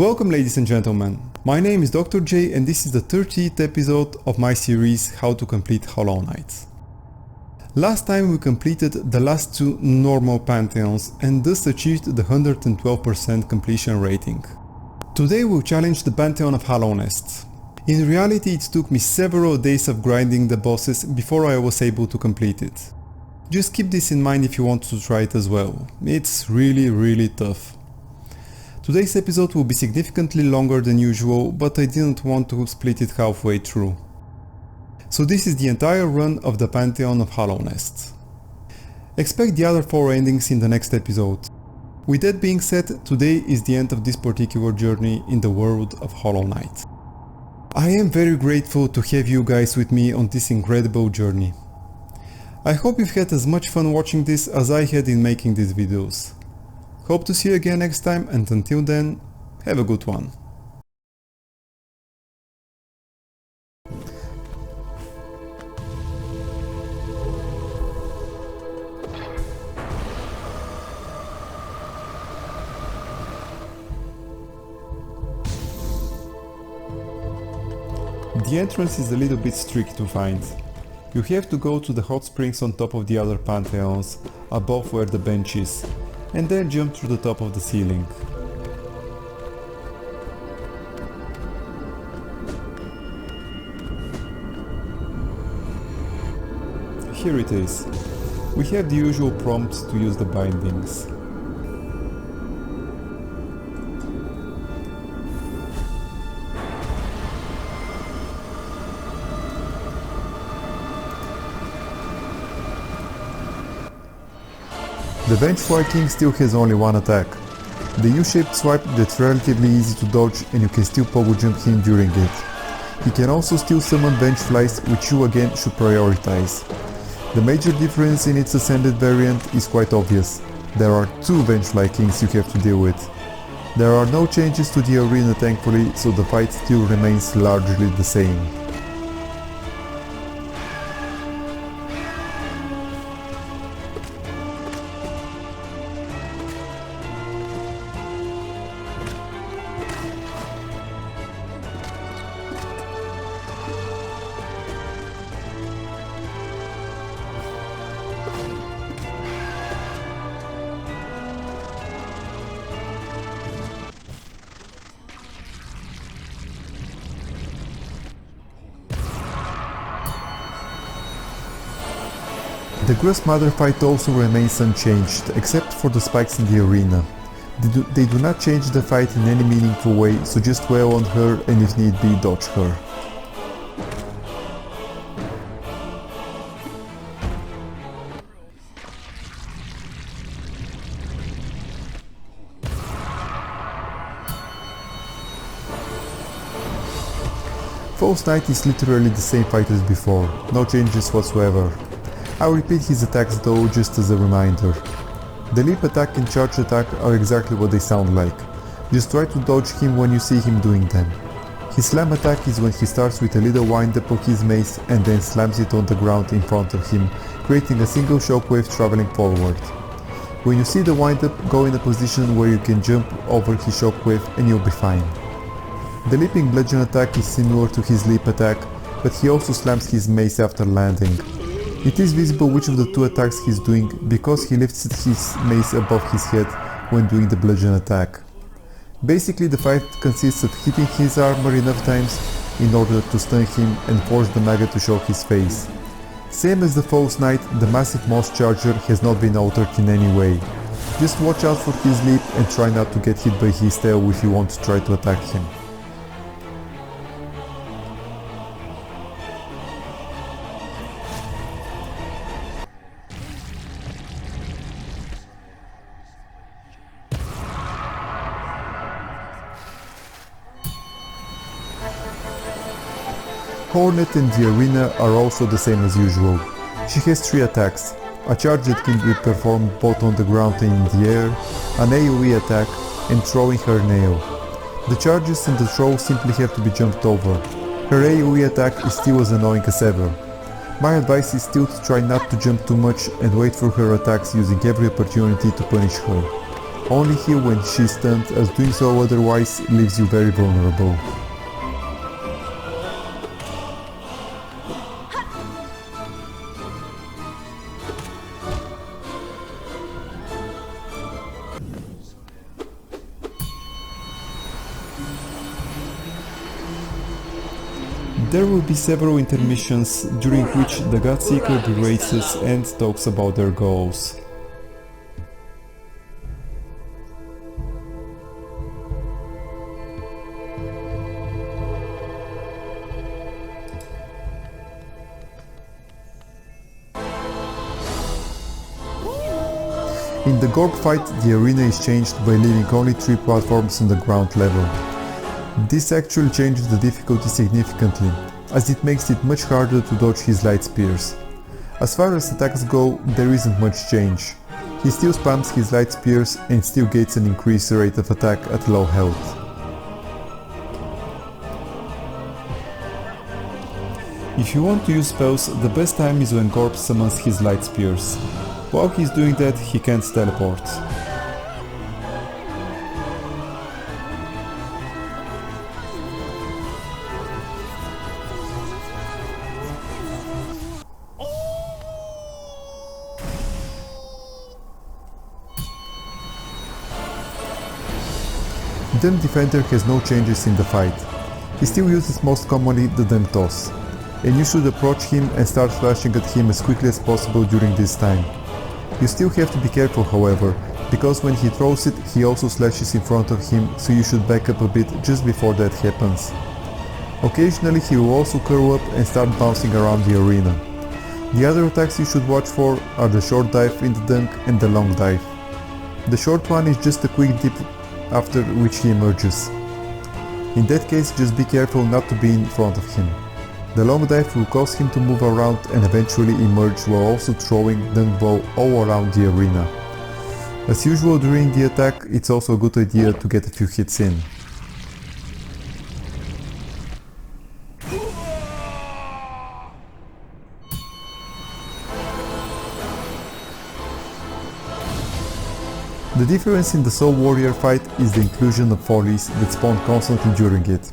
Welcome ladies and gentlemen, my name is dr.J and this is the 30th episode of my series How to Complete Hallownest. Last time we completed the last two normal pantheons and thus achieved the 112% completion rating. Today we'll challenge the pantheon of Hallownest. In reality it took me several days of grinding the bosses before I was able to complete it. Just keep this in mind if you want to try it as well, it's really tough. Today's episode will be significantly longer than usual, but I didn't want to split it halfway through. So this is the entire run of the Pantheon of Hallownest. Expect the other 4 endings in the next episode. With that being said, today is the end of this particular journey in the world of Hollow Knight. I am very grateful to have you guys with me on this incredible journey. I hope you've had as much fun watching this as I had in making these videos. Hope to see you again next time, and until then, have a good one. The entrance is a little bit tricky to find. You have to go to the hot springs on top of the other pantheons, above where the bench is, and then jump through the top of the ceiling. Here it is. We have the usual prompts to use the bindings. The Vengefly King still has only one attack. The U-shaped swipe that's relatively easy to dodge and you can still pogo jump him during it. He can also still summon Vengeflies, which you again should prioritize. The major difference in its ascended variant is quite obvious. There are 2 Vengefly Kings you have to deal with. There are no changes to the arena thankfully, so the fight still remains largely the same. The Grass Mother fight also remains unchanged, except for the spikes in the arena. They do not change the fight in any meaningful way, so just wail on her and if need be dodge her. False Knight is literally the same fight as before, no changes whatsoever. I'll repeat his attacks though just as a reminder. The leap attack and charge attack are exactly what they sound like. Just try to dodge him when you see him doing them. His slam attack is when he starts with a little wind up of his mace and then slams it on the ground in front of him, creating a single shockwave traveling forward. When you see the wind up, go in a position where you can jump over his shockwave and you'll be fine. The leaping bludgeon attack is similar to his leap attack, but he also slams his mace after landing. It is visible which of the 2 attacks he's doing because he lifts his mace above his head when doing the bludgeon attack. Basically the fight consists of hitting his armor enough times in order to stun him and force the maggot to show his face. Same as the False Knight, the massive moss charger has not been altered in any way. Just watch out for his leap and try not to get hit by his tail if you want to try to attack him. Hornet in the arena are also the same as usual. She has 3 attacks, a charge that can be performed both on the ground and in the air, an AoE attack, and throwing her nail. The charges and the throw simply have to be jumped over. Her AoE attack is still as annoying as ever. My advice is still to try not to jump too much and wait for her attacks using every opportunity to punish her. Only heal when she's stunned, as doing so otherwise leaves you very vulnerable. There will be several intermissions during which the Godseeker berates us and talks about their goals. In the Gorg fight, the arena is changed by leaving only 3 platforms on the ground level. This actually changes the difficulty significantly, as it makes it much harder to dodge his light spears. As far as attacks go, there isn't much change. He still spams his light spears and still gets an increased rate of attack at low health. If you want to use spells, the best time is when Gorb summons his light spears. While he's doing that, he can't teleport. Dumb Defender has no changes in the fight. He still uses most commonly the Dumb Toss, and you should approach him and start slashing at him as quickly as possible during this time. You still have to be careful, however, because when he throws it, he also slashes in front of him, so you should back up a bit just before that happens. Occasionally he will also curl up and start bouncing around the arena. The other attacks you should watch for are the short dive in the dunk and the long dive. The short one is just a quick dip after which he emerges. In that case, just be careful not to be in front of him. The long dive will cause him to move around and eventually emerge while also throwing dunk bow all around the arena. As usual during the attack, it's also a good idea to get a few hits in. The difference in the Soul Warrior fight is the inclusion of follies that spawn constantly during it.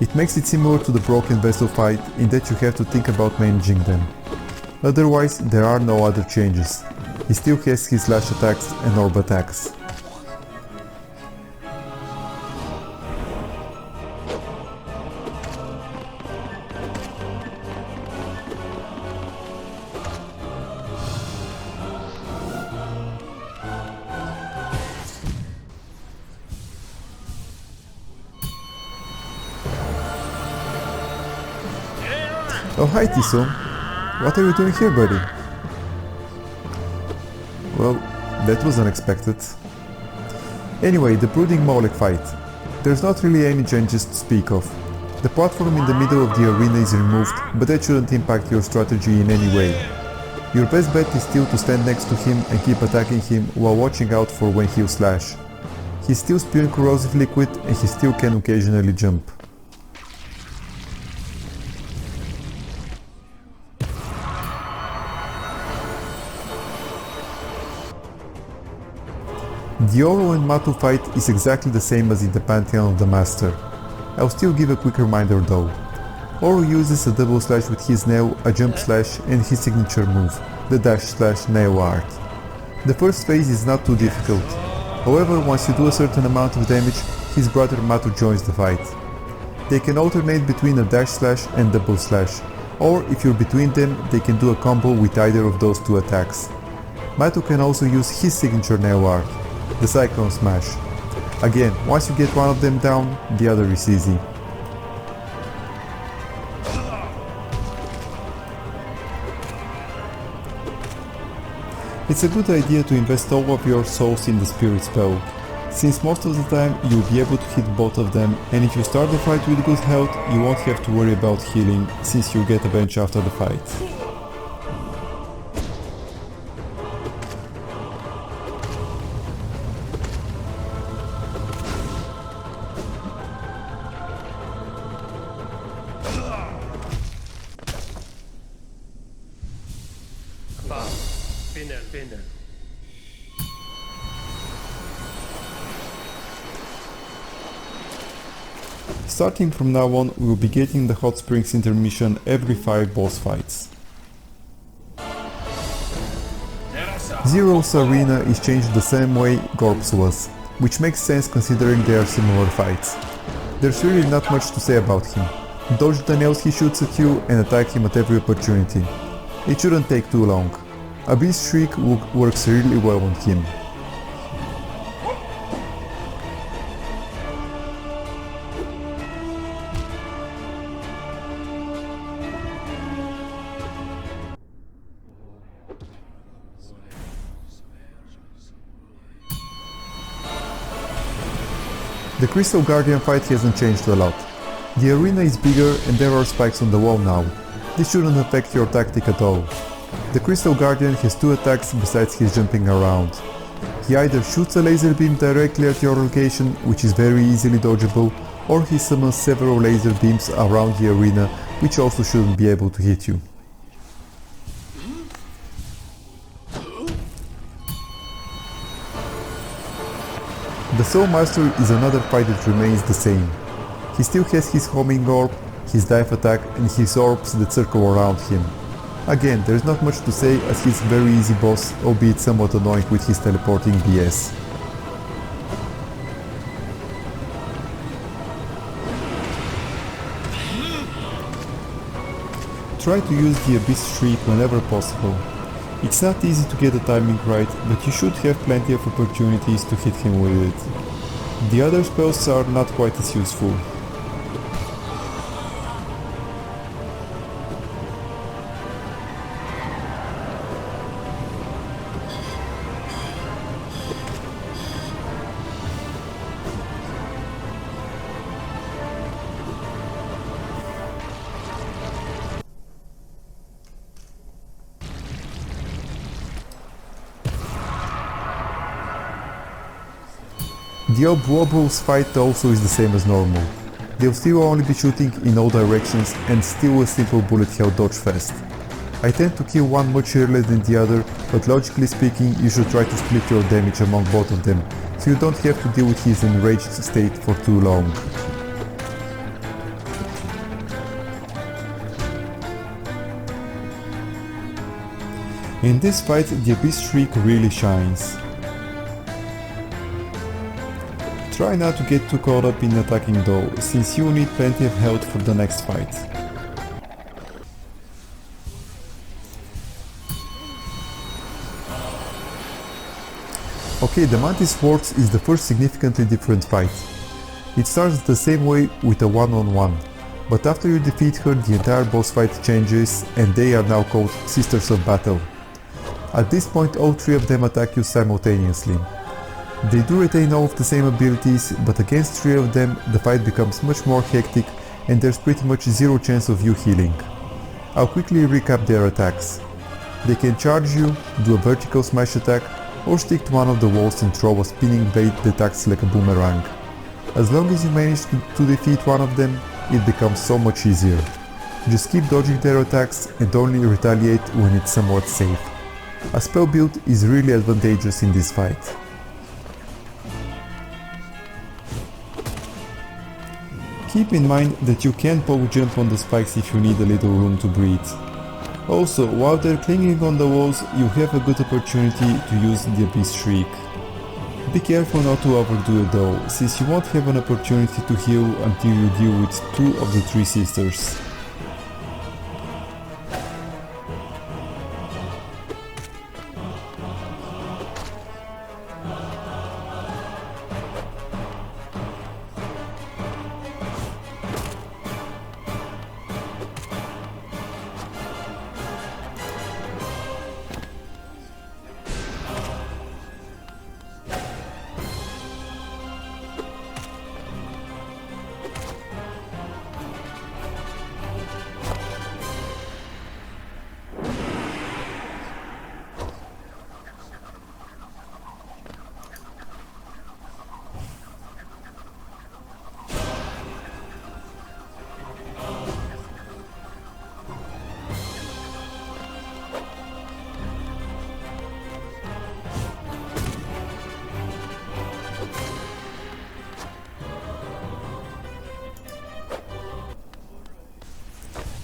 It makes it similar to the Broken Vessel fight in that you have to think about managing them. Otherwise, there are no other changes. He still has his slash attacks and orb attacks. Oh hi Tiso, what are you doing here, buddy? Well, that was unexpected. Anyway, the Brooding Molech fight. There's not really any changes to speak of. The platform in the middle of the arena is removed, but that shouldn't impact your strategy in any way. Your best bet is still to stand next to him and keep attacking him while watching out for when he'll slash. He's still spewing corrosive liquid and he still can occasionally jump. The Oro and Matu fight is exactly the same as in the Pantheon of the Master. I'll still give a quick reminder though. Oro uses a double slash with his nail, a jump slash and his signature move, the dash slash nail art. The first phase is not too difficult. However, once you do a certain amount of damage, his brother Matu joins the fight. They can alternate between a dash slash and double slash, or if you're between them, they can do a combo with either of those two attacks. Matu can also use his signature nail art, the Cyclone Smash. Again, once you get one of them down, the other is easy. It's a good idea to invest all of your souls in the Spirit spell, since most of the time you'll be able to hit both of them, and if you start the fight with good health, you won't have to worry about healing, since you'll get a bench after the fight. Starting from now on, we will be getting the hot springs intermission every 5 boss fights. Zero's arena is changed the same way Gorp's was, which makes sense considering they are similar fights. There's really not much to say about him. Dodge the nails he shoots at you and attack him at every opportunity. It shouldn't take too long. Abyss Shriek works really well on him. The Crystal Guardian fight hasn't changed a lot. The arena is bigger and there are spikes on the wall now. This shouldn't affect your tactic at all. The Crystal Guardian has 2 attacks besides his jumping around. He either shoots a laser beam directly at your location, which is very easily dodgeable, or he summons several laser beams around the arena, which also shouldn't be able to hit you. The Soul Master is another fight that remains the same. He still has his homing orb, his dive attack and his orbs that circle around him. Again, there's not much to say as he's a very easy boss, albeit somewhat annoying with his teleporting BS. Try to use the Abyss Shriek whenever possible. It's not easy to get the timing right, but you should have plenty of opportunities to hit him with it. The other spells are not quite as useful. The Obwobble's fight also is the same as normal. They'll still only be shooting in all directions and still a simple bullet hell dodge fest. I tend to kill one much earlier than the other, but logically speaking you should try to split your damage among both of them, so you don't have to deal with his enraged state for too long. In this fight the Abyss Shriek really shines. Try not to get too caught up in attacking though, since you need plenty of health for the next fight. Okay, the Mantis Force is the first significantly different fight. It starts the same way with a one-on-one, but after you defeat her the entire boss fight changes and they are now called Sisters of Battle. At this point all 3 of them attack you simultaneously. They do retain all of the same abilities, but against 3 of them the fight becomes much more hectic and there's pretty much zero chance of you healing. I'll quickly recap their attacks. They can charge you, do a vertical smash attack, or stick to one of the walls and throw a spinning blade that acts like a boomerang. As long as you manage to defeat one of them, it becomes so much easier. Just keep dodging their attacks and only retaliate when it's somewhat safe. A spell build is really advantageous in this fight. Keep in mind that you can poke jump on the spikes if you need a little room to breathe. Also, while they're clinging on the walls, you have a good opportunity to use the Abyss Shriek. Be careful not to overdo it though, since you won't have an opportunity to heal until you deal with 2 of the 3 sisters.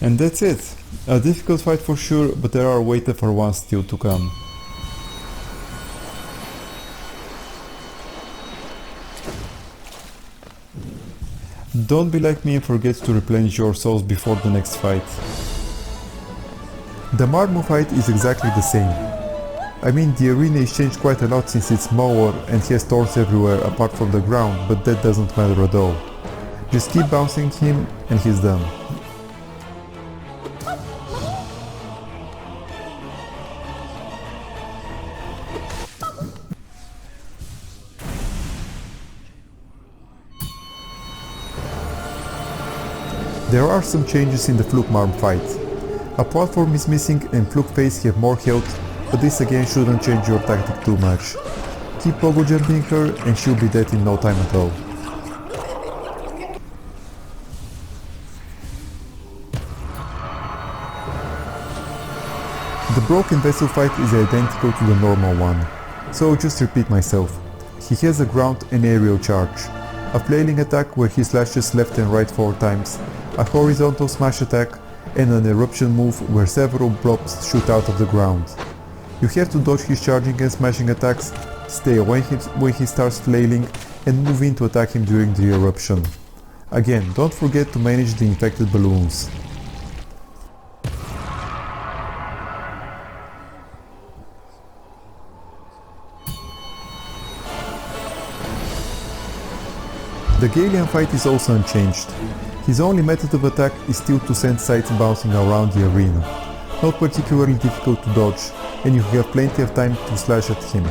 And that's it. A difficult fight for sure, but there are way tougher ones still to come. Don't be like me and forget to replenish your souls before the next fight. The marble fight is exactly the same. I mean, the arena is changed quite a lot since it's smaller and he has thorns everywhere apart from the ground, but that doesn't matter at all. Just keep bouncing him and he's done. There are some changes in the Fluke Marm fight. A platform is missing and Fluke face have more health, but this again shouldn't change your tactic too much. Keep pogo jumping her and she'll be dead in no time at all. The broken vessel fight is identical to the normal one, so I'll just repeat myself. He has a ground and aerial charge, a flailing attack where he slashes left and right 4 times, a horizontal smash attack, and an eruption move where several blobs shoot out of the ground. You have to dodge his charging and smashing attacks, stay away when he starts flailing, and move in to attack him during the eruption. Again, don't forget to manage the infected balloons. The Galian fight is also unchanged. His only method of attack is still to send sights bouncing around the arena. Not particularly difficult to dodge, and you have plenty of time to slash at him.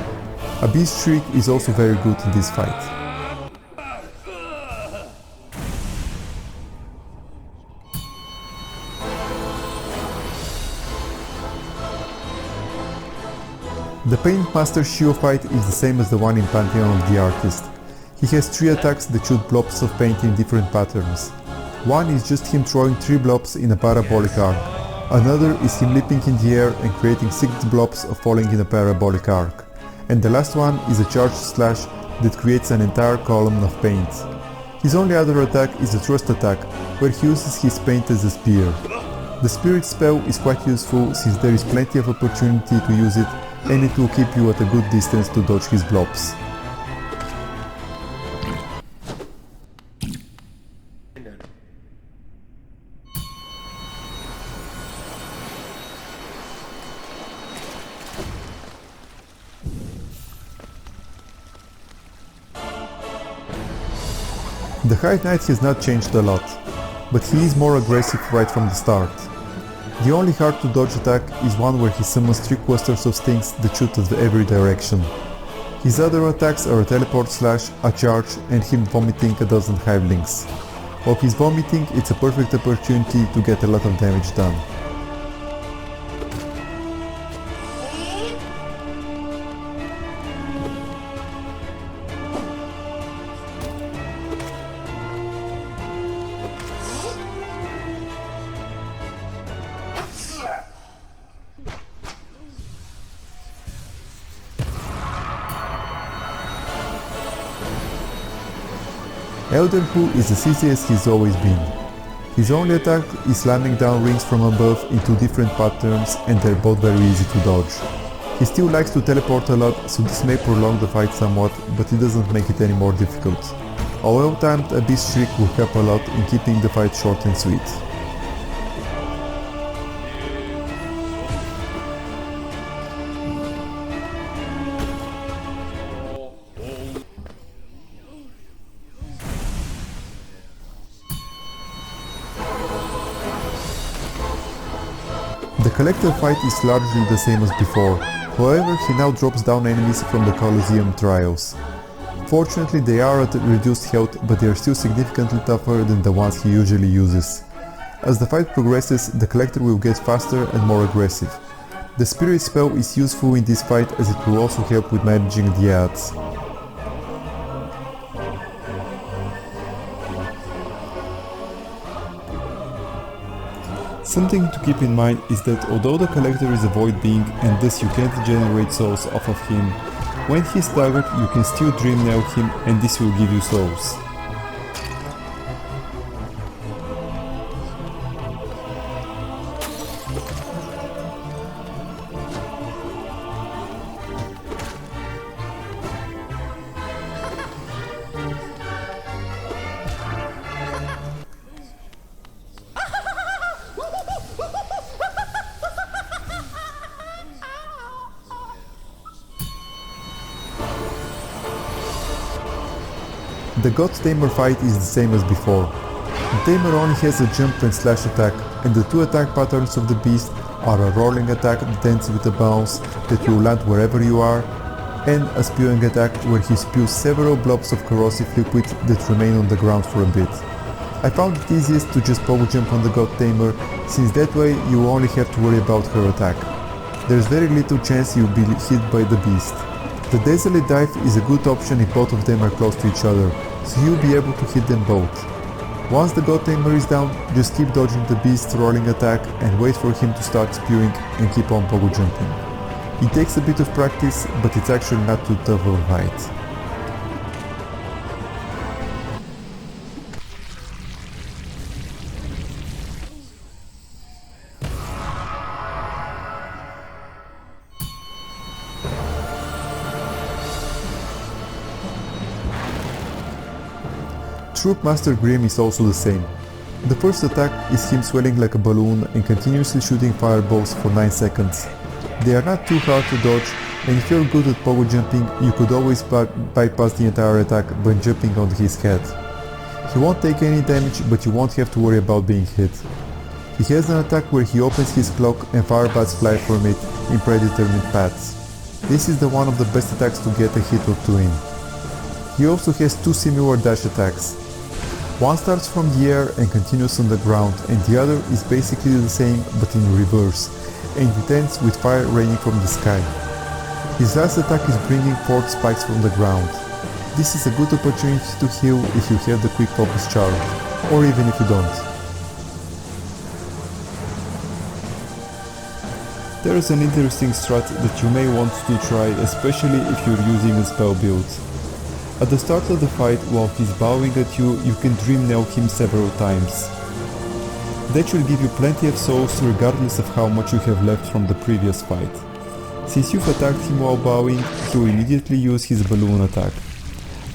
A beast shriek is also very good in this fight. The Paint Master Shio fight is the same as the one in Pantheon of the Artist. He has 3 attacks that shoot blobs of paint in different patterns. One is just him throwing 3 blobs in a parabolic arc. Another is him leaping in the air and creating 6 blobs of falling in a parabolic arc. And the last one is a charged slash that creates an entire column of paint. His only other attack is a thrust attack, where he uses his paint as a spear. The spirit spell is quite useful since there is plenty of opportunity to use it and it will keep you at a good distance to dodge his blobs. The High Knight has not changed a lot, but he is more aggressive right from the start. The only hard to dodge attack is one where he summons 3 clusters of stings that shoot at every direction. His other attacks are a teleport slash, a charge, and him vomiting a dozen hivelings. While he's vomiting, it's a perfect opportunity to get a lot of damage done. Elden Hu is as easy as he's always been. His only attack is slamming down rings from above into different patterns and they're both very easy to dodge. He still likes to teleport a lot, so this may prolong the fight somewhat, but it doesn't make it any more difficult. A well-timed Abyss Shriek will help a lot in keeping the fight short and sweet. The Collector fight is largely the same as before, however he now drops down enemies from the Colosseum Trials. Fortunately they are at reduced health, but they are still significantly tougher than the ones he usually uses. As the fight progresses, the Collector will get faster and more aggressive. The Spirit spell is useful in this fight as it will also help with managing the adds. Something to keep in mind is that although the Collector is a void being and thus you can't generate souls off of him, when he's staggered you can still dream nail him and this will give you souls. The God Tamer fight is the same as before. The Tamer only has a jump and slash attack, and the two attack patterns of the beast are a rolling attack that ends with a bounce that will land wherever you are, and a spewing attack where he spews several blobs of corrosive liquid that remain on the ground for a bit. I found it easiest to just power jump on the God Tamer, since that way you only have to worry about her attack. There's very little chance you'll be hit by the beast. The Desolate Dive is a good option if both of them are close to each other, so you'll be able to hit them both. Once the God Tamer is down, just keep dodging the beast's rolling attack and wait for him to start spewing and keep on power jumping. It takes a bit of practice, but it's actually not too tough of a fight. Troop Master Grim is also the same. The first attack is him swelling like a balloon and continuously shooting fireballs for 9 seconds. They are not too hard to dodge, and if you're good at power jumping, you could always bypass the entire attack by jumping on his head. He won't take any damage, but you won't have to worry about being hit. He has an attack where he opens his cloak and firebats fly from it in predetermined paths. This is one of the best attacks to get a hit or two in. He also has two similar dash attacks. One starts from the air and continues on the ground, and the other is basically the same but in reverse, and it ends with fire raining from the sky. His last attack is bringing forth spikes from the ground. This is a good opportunity to heal if you have the quick focus charm, or even if you don't. There is an interesting strat that you may want to try, especially if you're using a spell build. At the start of the fight, while he's bowing at you, you can dream nail him several times. That should give you plenty of souls regardless of how much you have left from the previous fight. Since you've attacked him while bowing, he will immediately use his balloon attack.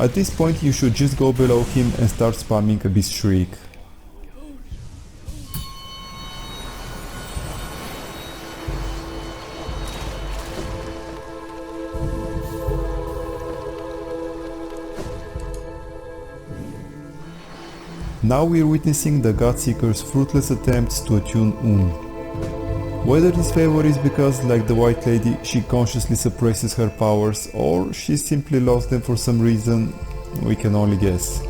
At this point you should just go below him and start spamming Abyss Shriek. Now we are witnessing the Godseeker's fruitless attempts to attune Un. Whether this favor is because, like the White Lady, she consciously suppresses her powers, or she simply lost them for some reason, we can only guess.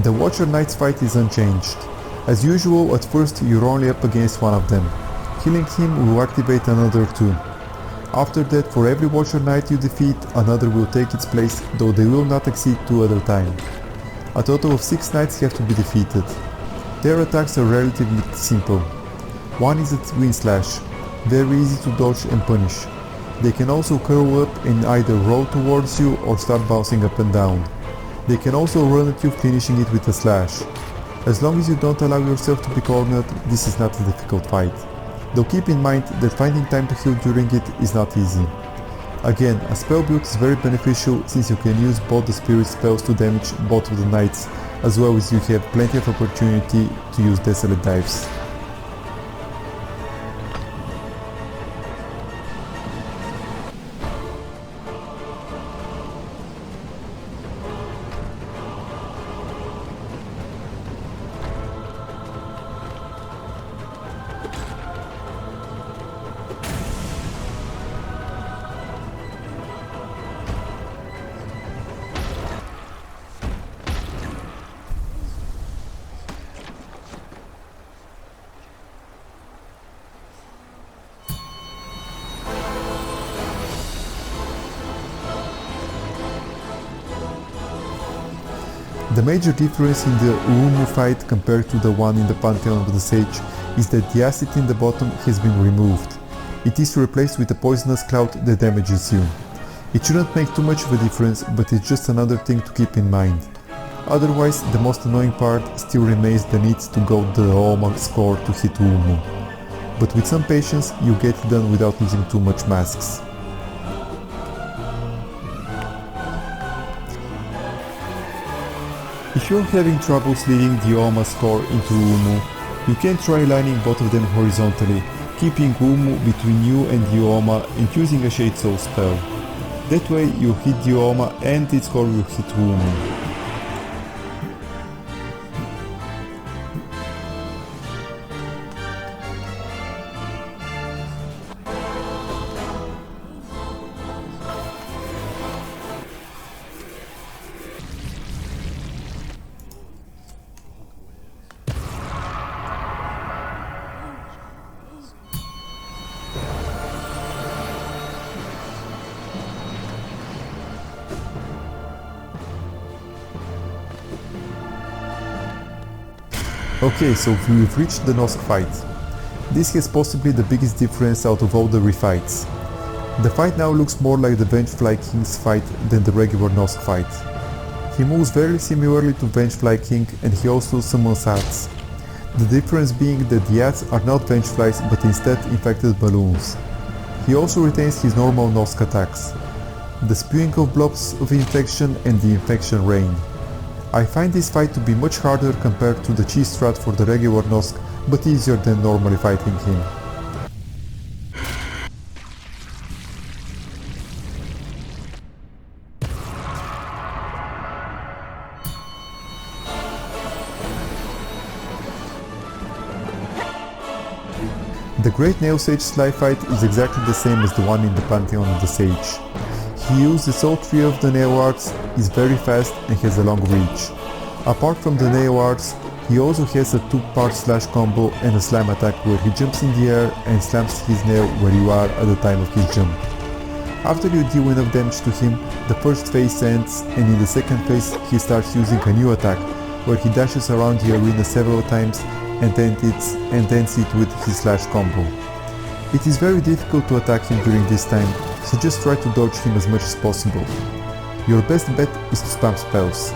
The Watcher Knights fight is unchanged. As usual, at first you're only up against one of them. Killing him will activate another two. After that, for every Watcher Knight you defeat, another will take its place, though they will not exceed 2 at a time. A total of 6 knights have to be defeated. Their attacks are relatively simple. One is a Twin Slash, very easy to dodge and punish. They can also curl up and either roll towards you or start bouncing up and down. They can also run at you, finishing it with a slash. As long as you don't allow yourself to be cornered, this is not a difficult fight. Though keep in mind that finding time to heal during it is not easy. Again, a spell build is very beneficial since you can use both the spirit spells to damage both of the knights, as well as you have plenty of opportunity to use Desolate Dives. The major difference in the Uomu fight compared to the one in the Pantheon of the Sage is that the acid in the bottom has been removed. It is replaced with a poisonous cloud that damages you. It shouldn't make too much of a difference, but it's just another thing to keep in mind. Otherwise, the most annoying part still remains the need to go the Oma score to hit Uomu. But with some patience, you get it done without using too much masks. If you're having troubles leading the Oma score into Uomu, you can try lining both of them horizontally, keeping room between you and Dioma and using a Shade Soul spell. That way you hit Dioma and its core will hit Wumu. Okay, so we've reached the Nosk fight. This has possibly the biggest difference out of all the refights. The fight now looks more like the Vengefly King's fight than the regular Nosk fight. He moves very similarly to Vengefly King and he also summons ads. The difference being that the ads are not Vengeflies but instead infected balloons. He also retains his normal Nosk attacks. The spewing of blobs of infection and the infection rain. I find this fight to be much harder compared to the cheese strat for the regular Nosk, but easier than normally fighting him. The Great Nail Sage Sly fight is exactly the same as the one in the Pantheon of the Sage. He uses all three of the nail arts, is very fast and has a long reach. Apart from the nail arts, he also has a 2-part slash combo and a slam attack where he jumps in the air and slams his nail where you are at the time of his jump. After you deal enough damage to him, the first phase ends and in the second phase he starts using a new attack where he dashes around the arena several times and ends it with his slash combo. It is very difficult to attack him during this time, so just try to dodge him as much as possible. Your best bet is to spam spells.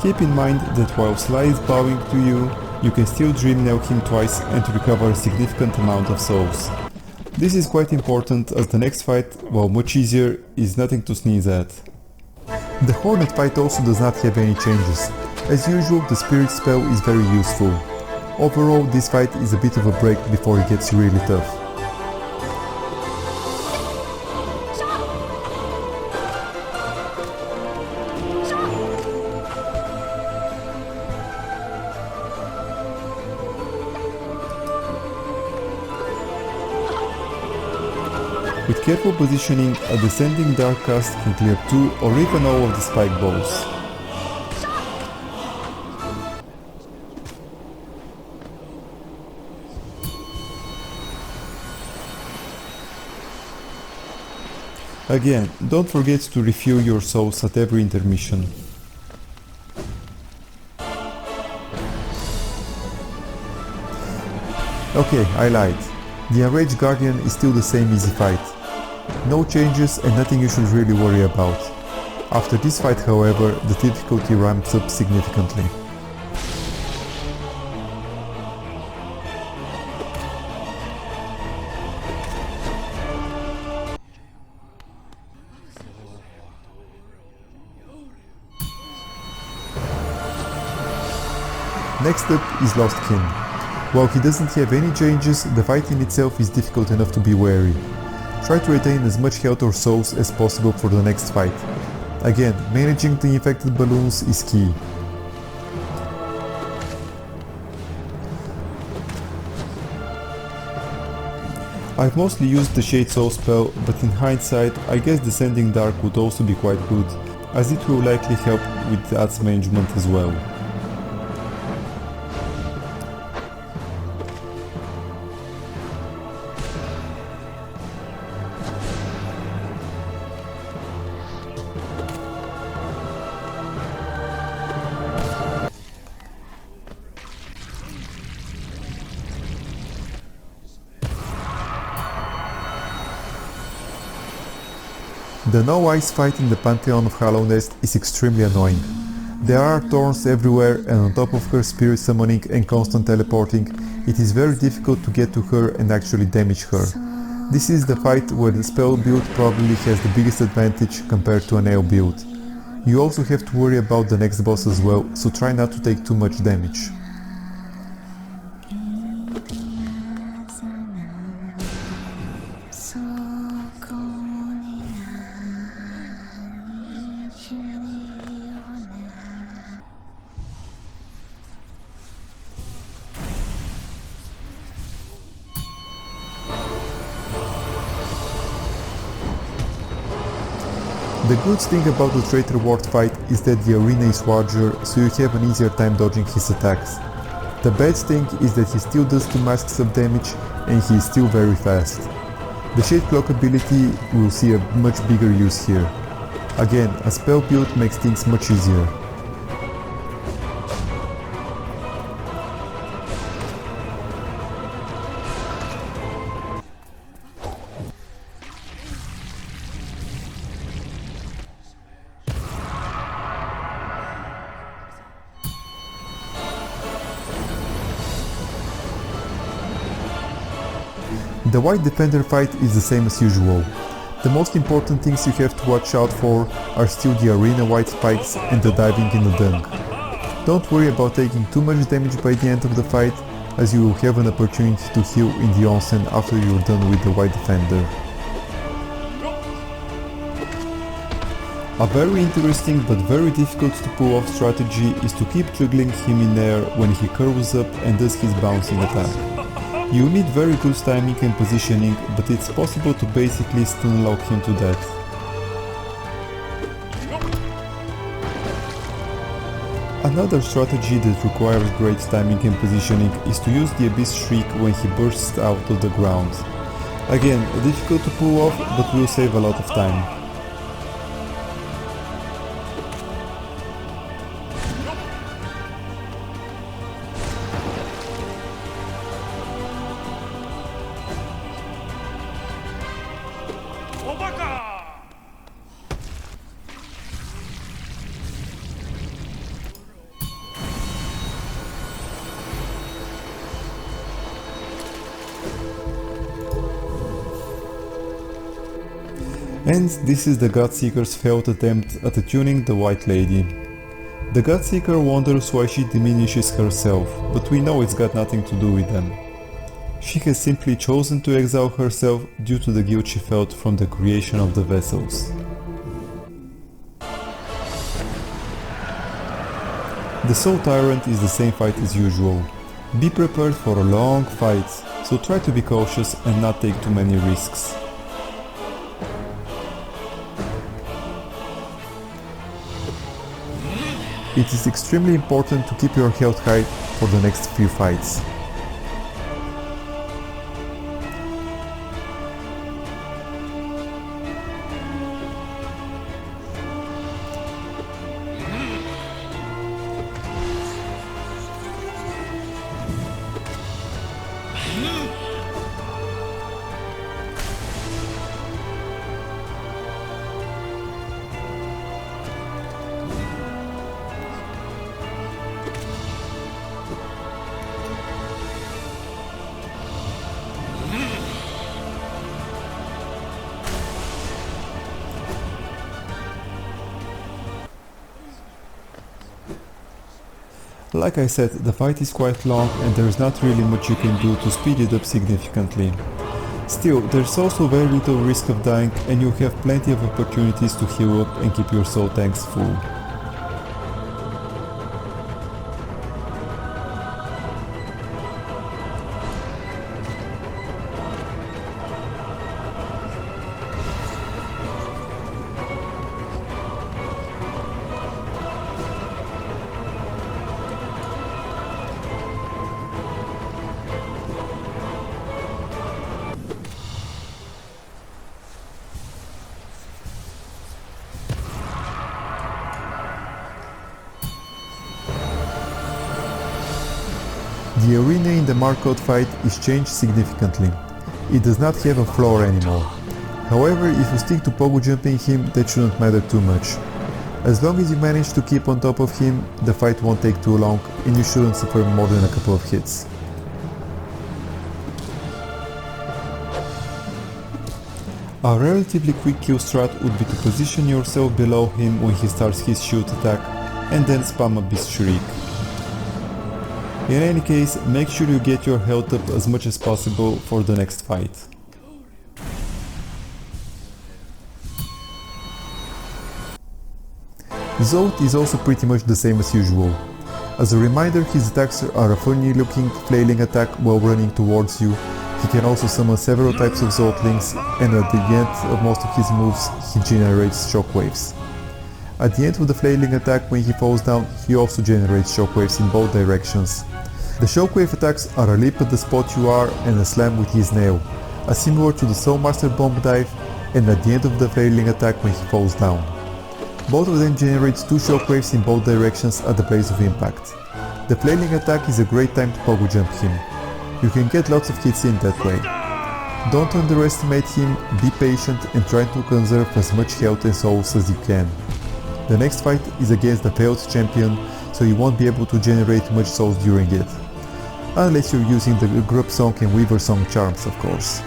Keep in mind that while Sly is bowing to you, you can still Dream Nail him twice and recover a significant amount of souls. This is quite important as the next fight, while much easier, is nothing to sneeze at. The Hornet fight also does not have any changes. As usual, the Spirit spell is very useful. Overall, this fight is a bit of a break before it gets really tough. With careful positioning, a descending dark cast can clear 2 or even all of the spike balls. Again, don't forget to refuel your souls at every intermission. Okay, I lied. The Enraged Guardian is still the same easy fight. No changes and nothing you should really worry about. After this fight, however, the difficulty ramps up significantly. Next up is Lost Kin. While he doesn't have any changes, the fight in itself is difficult enough to be wary. Try to retain as much health or souls as possible for the next fight. Again, managing the infected balloons is key. I've mostly used the Shade Soul spell, but in hindsight I guess Descending Dark would also be quite good, as it will likely help with the ads management as well. The no ice fight in the Pantheon of Hallownest is extremely annoying. There are thorns everywhere, and on top of her spirit summoning and constant teleporting, it is very difficult to get to her and actually damage her. This is the fight where the spell build probably has the biggest advantage compared to a nail build. You also have to worry about the next boss as well, so try not to take too much damage. The good thing about the Traitor Ward fight is that the arena is larger, so you have an easier time dodging his attacks. The bad thing is that he still does 2 masks of damage and he is still very fast. The Shade Cloak ability will see a much bigger use here. Again, a spell build makes things much easier. The White Defender fight is the same as usual. The most important things you have to watch out for are still the arena white spikes and the diving in the dung. Don't worry about taking too much damage by the end of the fight, as you will have an opportunity to heal in the onsen after you're done with the White Defender. A very interesting but very difficult to pull off strategy is to keep juggling him in air when he curls up and does his bouncing attack. You need very good timing and positioning, but it's possible to basically stun lock him to death. Another strategy that requires great timing and positioning is to use the Abyss Shriek when he bursts out of the ground. Again, difficult to pull off, but will save a lot of time. And this is the Godseeker's failed attempt at attuning the White Lady. The Godseeker wonders why she diminishes herself, but we know it's got nothing to do with them. She has simply chosen to exile herself due to the guilt she felt from the creation of the vessels. The Soul Tyrant is the same fight as usual. Be prepared for a long fight, so try to be cautious and not take too many risks. It is extremely important to keep your health high for the next few fights. Like I said, the fight is quite long and there is not really much you can do to speed it up significantly. Still, there's also very little risk of dying and you have plenty of opportunities to heal up and keep your soul tanks full. The arena in the Markout fight is changed significantly. It does not have a floor anymore. However, if you stick to pogo jumping him, that shouldn't matter too much. As long as you manage to keep on top of him, the fight won't take too long and you shouldn't suffer more than a couple of hits. A relatively quick kill strat would be to position yourself below him when he starts his shoot attack and then spam a Beast Shriek. In any case, make sure you get your health up as much as possible for the next fight. Zod is also pretty much the same as usual. As a reminder, his attacks are a funny looking flailing attack while running towards you. He can also summon several types of Zodlings, and at the end of most of his moves he generates shockwaves. At the end of the flailing attack, when he falls down, he also generates shockwaves in both directions. The shockwave attacks are a leap at the spot you are and a slam with his nail, similar to the Soulmaster bomb dive, and at the end of the flailing attack when he falls down. Both of them generate 2 shockwaves in both directions at the place of impact. The flailing attack is a great time to pogo jump him. You can get lots of hits in that way. Don't underestimate him, be patient and try to conserve as much health and souls as you can. The next fight is against the failed champion, so you won't be able to generate much souls during it. Unless you're using the Grub Song and Weaver Song charms, of course.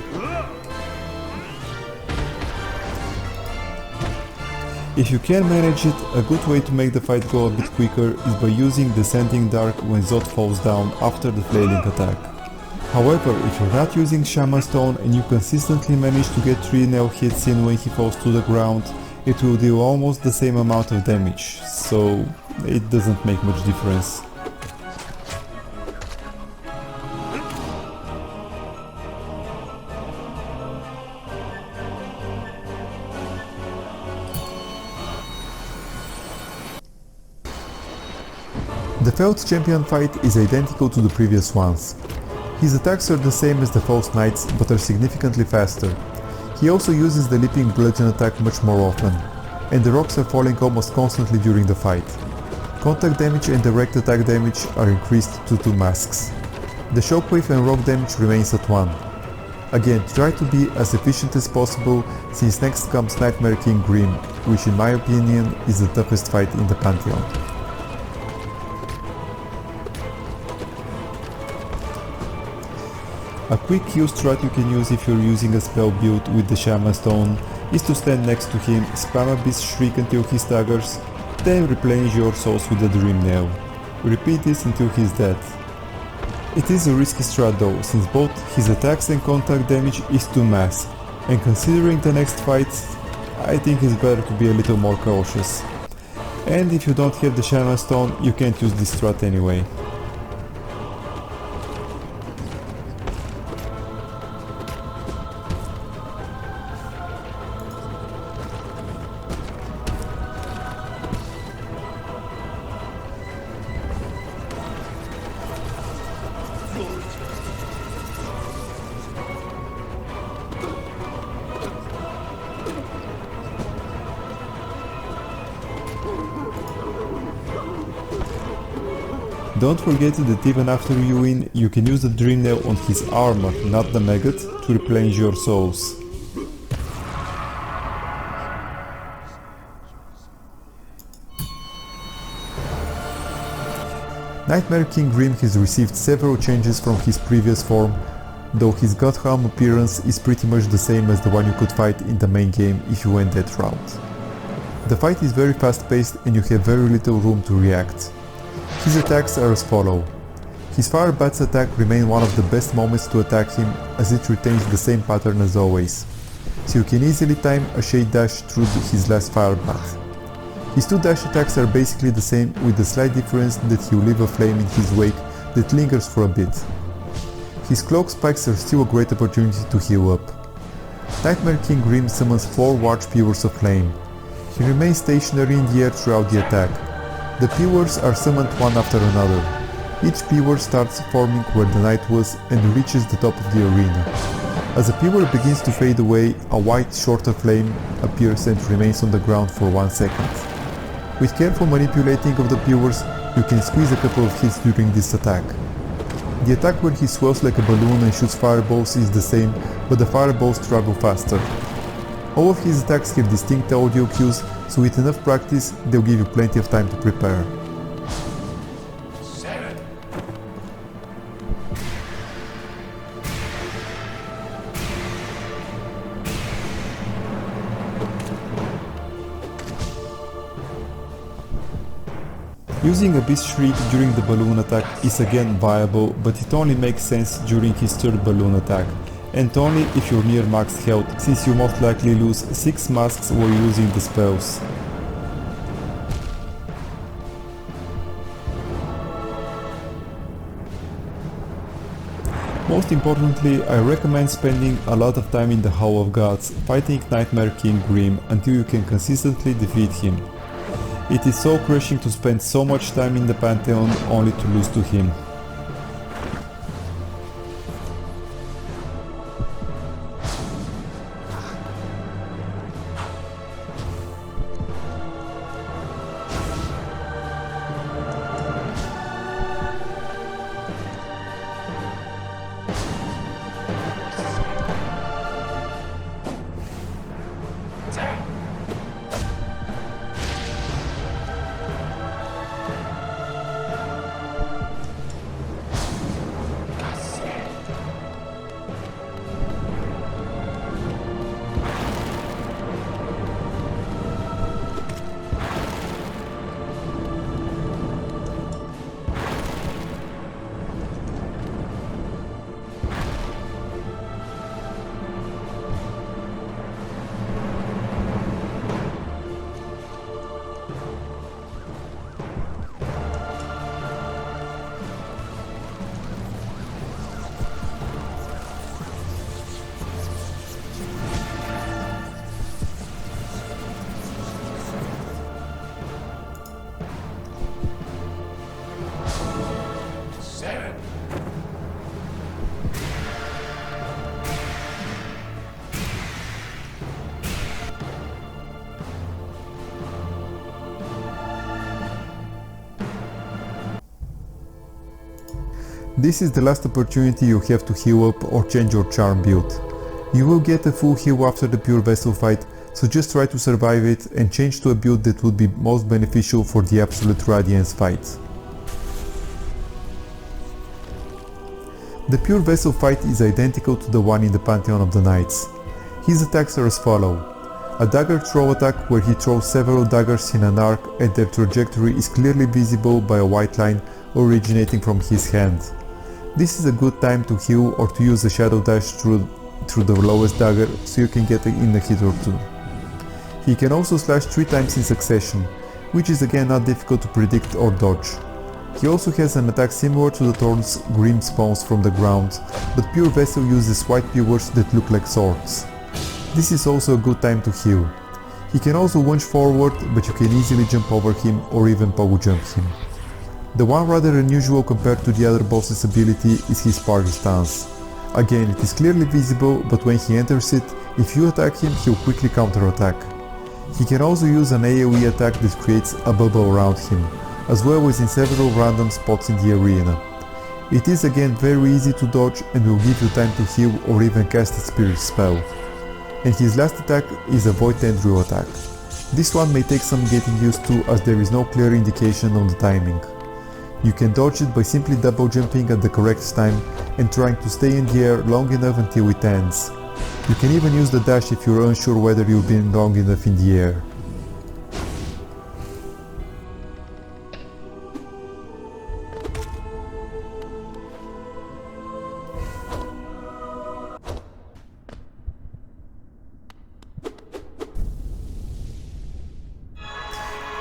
If you can manage it, a good way to make the fight go a bit quicker is by using Descending Dark when Zod falls down after the flailing attack. However, if you're not using Shaman Stone and you consistently manage to get 3 nail hits in when he falls to the ground, it will do almost the same amount of damage, so it doesn't make much difference. The Failed Champion fight is identical to the previous ones. His attacks are the same as the False Knights, but are significantly faster. He also uses the Leaping Bludgeon attack much more often, and the rocks are falling almost constantly during the fight. Contact damage and direct attack damage are increased to 2 masks. The shockwave and rock damage remains at 1. Again, try to be as efficient as possible, since next comes Nightmare King Grim, which in my opinion is the toughest fight in the Pantheon. A quick kill strat you can use if you're using a spell build with the Shaman Stone is to stand next to him, spam a Beast Shriek until he staggers, then replenish your souls with the Dream Nail. Repeat this until he's dead. It is a risky strat though, since both his attacks and contact damage is 2 mass, and considering the next fight, I think it's better to be a little more cautious. And if you don't have the Shaman Stone, you can't use this strat anyway. Don't forget that even after you win, you can use the Dream Nail on his armor, not the maggot, to replenish your souls. Nightmare King Grim has received several changes from his previous form, though his God Helm appearance is pretty much the same as the one you could fight in the main game if you went that route. The fight is very fast paced and you have very little room to react. His attacks are as follow. His Fire Bats attack remain one of the best moments to attack him, as it retains the same pattern as always, so you can easily time a shade dash through his last Fire Bat. His 2 dash attacks are basically the same, with the slight difference that he will leave a flame in his wake that lingers for a bit. His Cloak Spikes are still a great opportunity to heal up. Nightmare King Grim summons 4 large Pillars of Flame. He remains stationary in the air throughout the attack. The pillars are summoned one after another. Each pillar starts forming where the knight was and reaches the top of the arena. As a pillar begins to fade away, a white shorter flame appears and remains on the ground for 1 second. With careful manipulating of the pillars, you can squeeze a couple of hits during this attack. The attack where he swells like a balloon and shoots fireballs is the same, but the fireballs travel faster. All of his attacks have distinct audio cues, so with enough practice they'll give you plenty of time to prepare. Using Abyss Shriek during the balloon attack is again viable, but it only makes sense during his third balloon attack, and only if you're near max health, since you most likely lose 6 masks while using the spells. Most importantly, I recommend spending a lot of time in the Hall of Gods, fighting Nightmare King Grim until you can consistently defeat him. It is so crushing to spend so much time in the Pantheon only to lose to him. This is the last opportunity you have to heal up or change your charm build. You will get a full heal after the Pure Vessel fight, so just try to survive it and change to a build that would be most beneficial for the Absolute Radiance fight. The Pure Vessel fight is identical to the one in the Pantheon of the Knights. His attacks are as follow. A dagger throw attack where he throws several daggers in an arc and their trajectory is clearly visible by a white line originating from his hand. This is a good time to heal or to use a shadow dash through the lowest dagger so you can get in a hit or two. He can also slash 3 times in succession, which is again not difficult to predict or dodge. He also has an attack similar to the Thorn's Grim spawns from the ground, but Pure Vessel uses white pillars that look like swords. This is also a good time to heal. He can also lunge forward, but you can easily jump over him or even pogo jump him. The one rather unusual compared to the other boss's ability is his parry stance. Again, it is clearly visible, but when he enters it, if you attack him, he'll quickly counter-attack. He can also use an AoE attack that creates a bubble around him, as well as in several random spots in the arena. It is again very easy to dodge and will give you time to heal or even cast a spirit spell. And his last attack is a Void Tendril attack. This one may take some getting used to as there is no clear indication on the timing. You can dodge it by simply double jumping at the correct time and trying to stay in the air long enough until it ends. You can even use the dash if you're unsure whether you've been long enough in the air.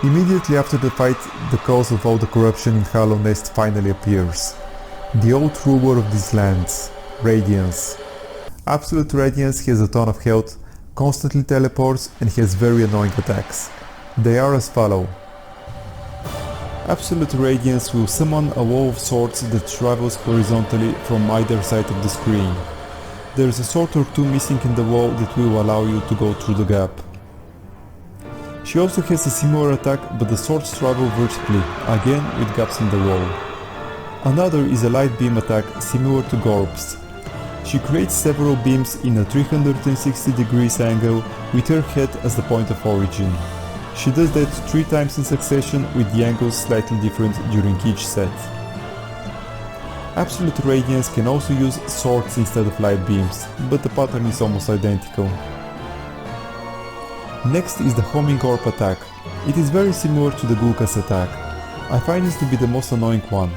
Immediately after the fight, the cause of all the corruption in Hallownest finally appears. The old ruler of these lands, Radiance. Absolute Radiance has a ton of health, constantly teleports and has very annoying attacks. They are as follow. Absolute Radiance will summon a wall of swords that travels horizontally from either side of the screen. There is a sword or two missing in the wall that will allow you to go through the gap. She also has a similar attack, but the swords travel vertically, again with gaps in the wall. Another is a light beam attack similar to Gorb's. She creates several beams in a 360 degrees angle with her head as the point of origin. She does that 3 times in succession with the angles slightly different during each set. Absolute Radiance can also use swords instead of light beams, but the pattern is almost identical. Next is the Homing Orb attack. It is very similar to the Gulkas attack. I find this to be the most annoying one.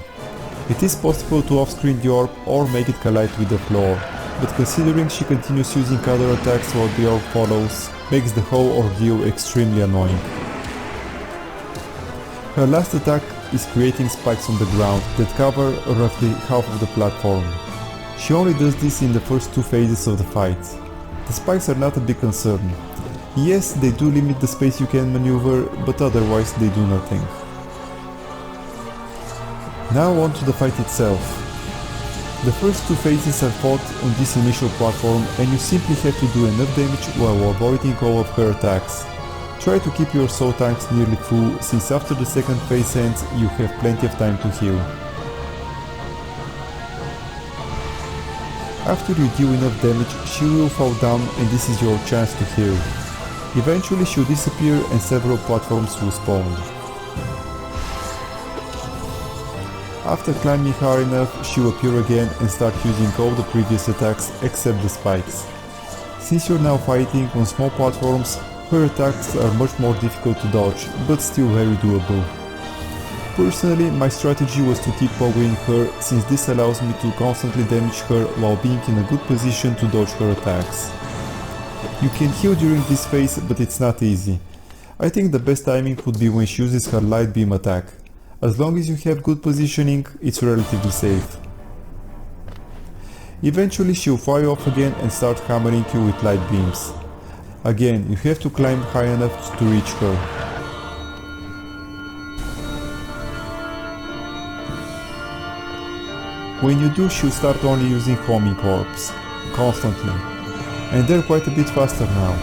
It is possible to off-screen the orb or make it collide with the floor, but considering she continues using other attacks while the orb follows, makes the whole ordeal extremely annoying. Her last attack is creating spikes on the ground that cover roughly half of the platform. She only does this in the first 2 phases of the fight. The spikes are not a big concern. Yes, they do limit the space you can maneuver, but otherwise they do nothing. Now on to the fight itself. The first 2 phases are fought on this initial platform and you simply have to do enough damage while avoiding all of her attacks. Try to keep your soul tanks nearly full, since after the second phase ends you have plenty of time to heal. After you deal enough damage, she will fall down and this is your chance to heal. Eventually she'll disappear and several platforms will spawn. After climbing high enough, she'll appear again and start using all the previous attacks except the spikes. Since you're now fighting on small platforms, her attacks are much more difficult to dodge, but still very doable. Personally, my strategy was to keep pogoing her, since this allows me to constantly damage her while being in a good position to dodge her attacks. You can heal during this phase, but it's not easy. I think the best timing would be when she uses her light beam attack. As long as you have good positioning, it's relatively safe. Eventually she'll fly off again and start hammering you with light beams. Again, you have to climb high enough to reach her. When you do, she'll start only using homing orbs, constantly, and they're quite a bit faster now.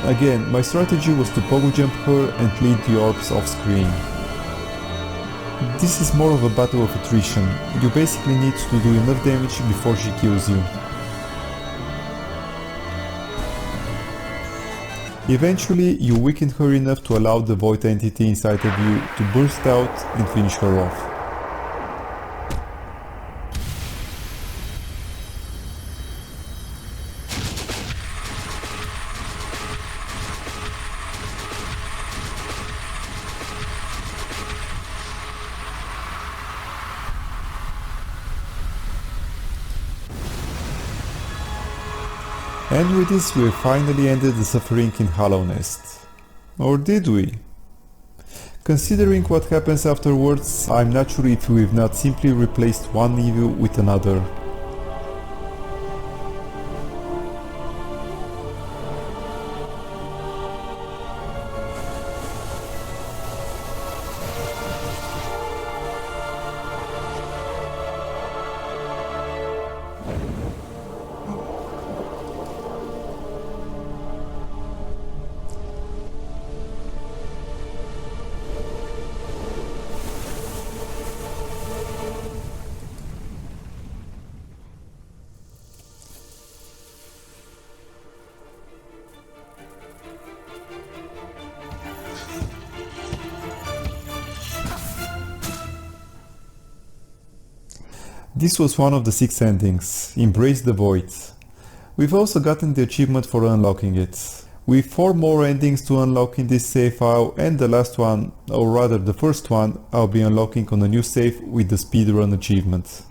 Again, my strategy was to pogo jump her and lead the orbs off screen. This is more of a battle of attrition. You basically need to do enough damage before she kills you. Eventually, you weaken her enough to allow the void entity inside of you to burst out and finish her off. And with this we finally ended the suffering in Hallownest. Or did we? Considering what happens afterwards, I'm not sure if we've not simply replaced one evil with another. This was one of the 6 endings, Embrace the Void. We've also gotten the achievement for unlocking it. With 4 more endings to unlock in this save file, and the last one, or rather the first one, I'll be unlocking on a new save with the speedrun achievement.